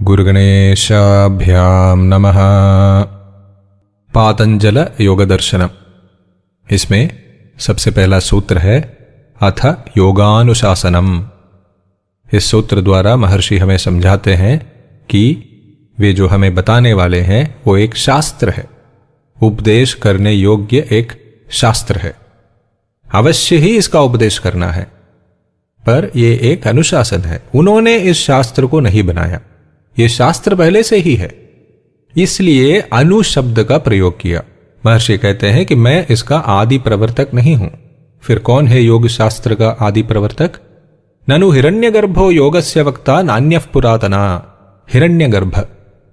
गुरुगणेशाभ्याम नमः। पातंजल योग दर्शनम। इसमें सबसे पहला सूत्र है अथ योगानुशासनम। इस सूत्र द्वारा महर्षि हमें समझाते हैं कि वे जो हमें बताने वाले हैं वो एक शास्त्र है, उपदेश करने योग्य एक शास्त्र है। अवश्य ही इसका उपदेश करना है, पर यह एक अनुशासन है। उन्होंने इस शास्त्र को नहीं बनाया, यह शास्त्र पहले से ही है, इसलिए अनु शब्द का प्रयोग किया। महर्षि कहते हैं कि मैं इसका आदि प्रवर्तक नहीं हूं। फिर कौन है योग शास्त्र का आदि प्रवर्तक? ननु हिरण्यगर्भो योगस्य वक्ता नान्यः पुरातना। हिरण्यगर्भ,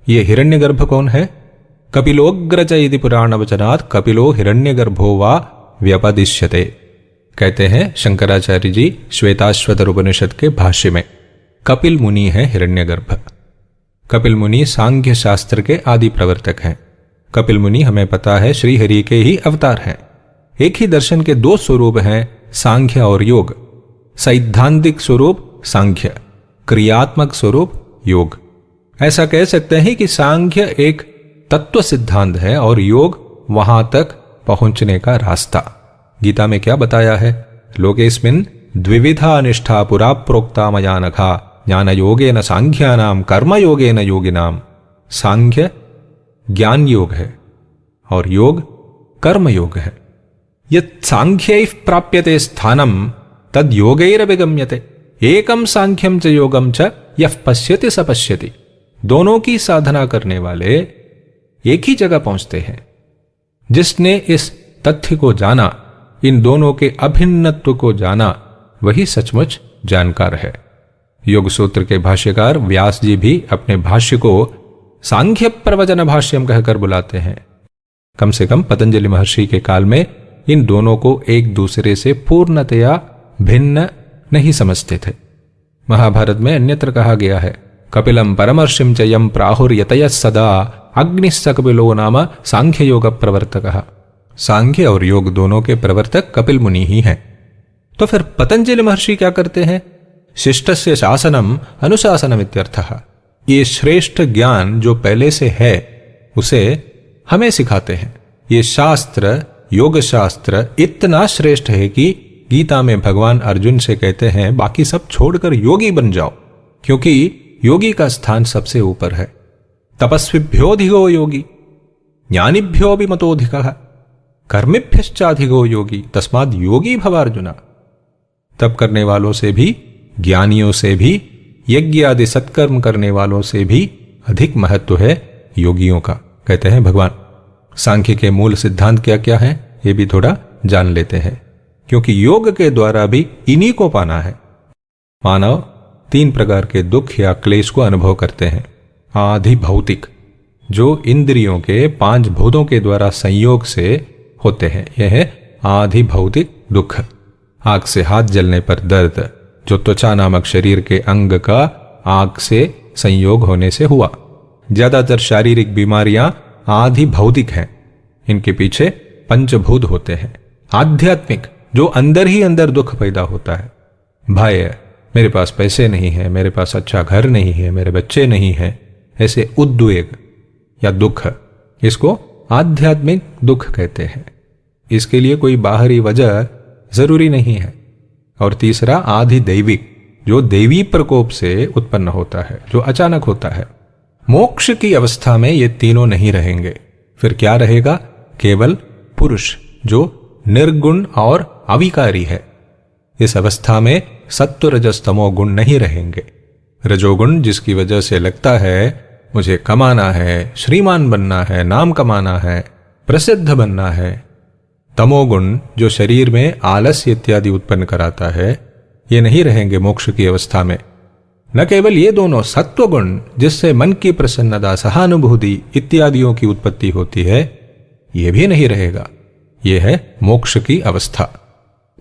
ये हिरण्यगर्भ कौन है? कपिलोग्रज इति पुराण वचनात् कपिलो हिरण्यगर्भो वा व्यपदिश्यते। कहते हैं शंकराचार्य जी श्वेताश्वतर उपनिषद के भाष्य में, कपिल मुनि है हिरण्यगर्भ। कपिल मुनि सांख्य शास्त्र के आदि प्रवर्तक हैं। कपिल मुनि हमें पता है श्रीहरि के ही अवतार हैं। एक ही दर्शन के दो स्वरूप हैं, सांख्य और योग। सैद्धांतिक स्वरूप सांख्य, क्रियात्मक स्वरूप योग। ऐसा कह सकते हैं कि सांख्य एक तत्व सिद्धांत है और योग वहां तक पहुंचने का रास्ता। गीता में क्या बताया है? लोकेस्मिन् द्विविधा निष्ठा पुरा प्रोक्ता मया नखा ज्ञान योगेन सांख्यानाम कर्म योगेन योगिनाम। सांख्य ज्ञान योग है और योग कर्म योग है। यत् सांख्यैः प्राप्यते स्थानम तद योगैरभिगम्यते। एकम सांख्यम च योगम च यः पश्यति स पश्यति। दोनों की साधना करने वाले एक ही जगह पहुंचते हैं। जिसने इस तथ्य को जाना, इन दोनों के अभिन्नत्व को जाना, वही सचमुच जानकार है। योग सूत्र के भाष्यकार व्यास जी भी अपने भाष्य को सांख्य प्रवचन भाष्यम कहकर बुलाते हैं। कम से कम पतंजलि महर्षि के काल में इन दोनों को एक दूसरे से पूर्णतया भिन्न नहीं समझते थे। महाभारत में अन्यत्र कहा गया है, कपिलम परमर्षिम च यम प्राहुर्यतयः सदा अग्निश्च कपिलो नाम सांख्य योग प्रवर्तकः। सांख्य और योग दोनों के प्रवर्तक कपिल मुनि ही हैं। तो फिर पतंजलि महर्षि क्या करते हैं? शिष्टस्य शासनम अनुशासनम इत्यर्थः। ये श्रेष्ठ ज्ञान जो पहले से है उसे हमें सिखाते हैं। ये शास्त्र, योग शास्त्र इतना श्रेष्ठ है कि गीता में भगवान अर्जुन से कहते हैं बाकी सब छोड़कर योगी बन जाओ, क्योंकि योगी का स्थान सबसे ऊपर है। तपस्विभ्योऽधिको योगी ज्ञानिभ्यो भी मतोऽधिकः कर्मिभ्यश्चाधिको योगी तस्माद् योगी भव अर्जुना। तप करने वालों से भी, ज्ञानियों से भी, यज्ञ आदि सत्कर्म करने वालों से भी अधिक महत्व है योगियों का, कहते हैं भगवान। सांख्य के मूल सिद्धांत क्या क्या है ये भी थोड़ा जान लेते हैं, क्योंकि योग के द्वारा भी इन्हीं को पाना है। मानव तीन प्रकार के दुख या क्लेश को अनुभव करते हैं। आधि भौतिक, जो इंद्रियों के पांच भूतों के द्वारा संयोग से होते हैं, यह है आधि भौतिक दुख। आग से हाथ जलने पर दर्द, जो त्वचा नामक शरीर के अंग का आग से संयोग होने से हुआ। ज्यादातर शारीरिक बीमारियां आधि भौतिक हैं, इनके पीछे पंचभूत होते हैं। आध्यात्मिक, जो अंदर ही अंदर दुख पैदा होता है। भय, मेरे पास पैसे नहीं है, मेरे पास अच्छा घर नहीं है, मेरे बच्चे नहीं हैं, ऐसे उद्वेग या दुख, इसको आध्यात्मिक दुख कहते हैं। इसके लिए कोई बाहरी वजह जरूरी नहीं है। और तीसरा आधि दैविक, जो दैवी प्रकोप से उत्पन्न होता है, जो अचानक होता है। मोक्ष की अवस्था में ये तीनों नहीं रहेंगे। फिर क्या रहेगा? केवल पुरुष, जो निर्गुण और अविकारी है। इस अवस्था में सत्व रजस तमो गुण नहीं रहेंगे। रजोगुण, जिसकी वजह से लगता है मुझे कमाना है, श्रीमान बनना है, नाम कमाना है, प्रसिद्ध बनना है। तमोगुण, जो शरीर में आलस्य इत्यादि उत्पन्न कराता है, ये नहीं रहेंगे मोक्ष की अवस्था में। न केवल ये दोनों, सत्वगुण, जिससे मन की प्रसन्नता, सहानुभूति इत्यादियों की उत्पत्ति होती है, ये भी नहीं रहेगा। ये है मोक्ष की अवस्था।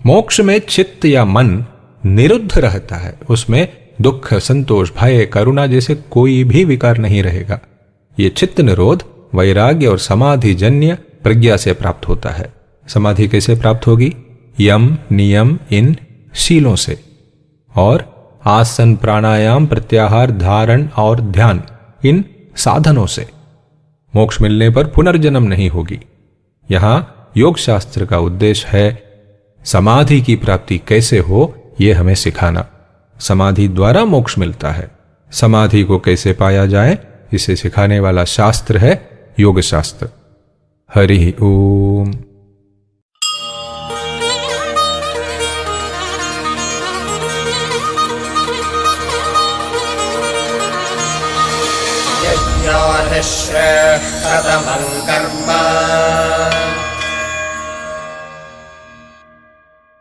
मोक्ष में चित्त या मन निरुद्ध रहता है, उसमें दुख, संतोष, भय, करुणा जैसे कोई भी विकार नहीं रहेगा। ये चित्त निरोध वैराग्य और समाधि जन्य प्रज्ञा से प्राप्त होता है। समाधि कैसे प्राप्त होगी? यम नियम इन शीलों से, और आसन, प्राणायाम, प्रत्याहार, धारण और ध्यान, इन साधनों से। मोक्ष मिलने पर पुनर्जन्म नहीं होगी। यहां योग शास्त्र का उद्देश्य है समाधि की प्राप्ति कैसे हो यह हमें सिखाना। समाधि द्वारा मोक्ष मिलता है। समाधि को कैसे पाया जाए इसे सिखाने वाला शास्त्र है योग शास्त्र। हरि ओम। यज्ञो हि श्रेष्ठतमं कर्म